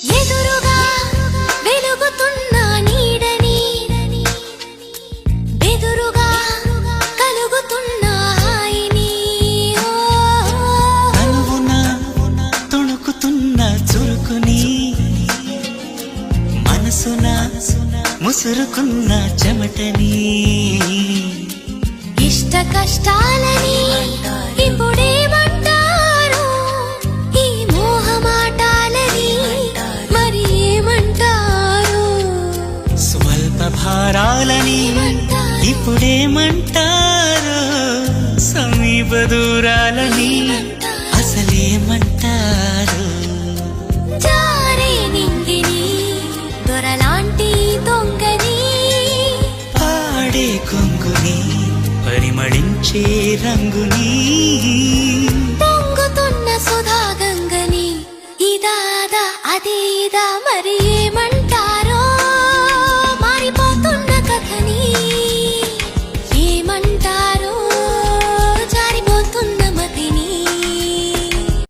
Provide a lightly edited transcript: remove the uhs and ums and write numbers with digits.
ఎదురుగా వెలుగుతున్న నీడని బెదురుగా కలుగుతున్న హాయిని అనువున తొణుకుతున్న చురుకుని మనసున ముసురుకున్న చెమటని ఇష్ట కష్టాలని ఇప్పుడేమంటారు ఈ మోహమాటాలని మరి ఏమంటారు స్వల్ప భారాలని ఇప్పుడేమంటారు సమీప దూరాలని అసలేమంటారు జారే నింగిని దొరలాంటి దొంగని పాడే కొంగుని పరిమళించే రంగుని పొంగుతున్న సుధా గంగని ఇదాదా అదే ఇదా మరి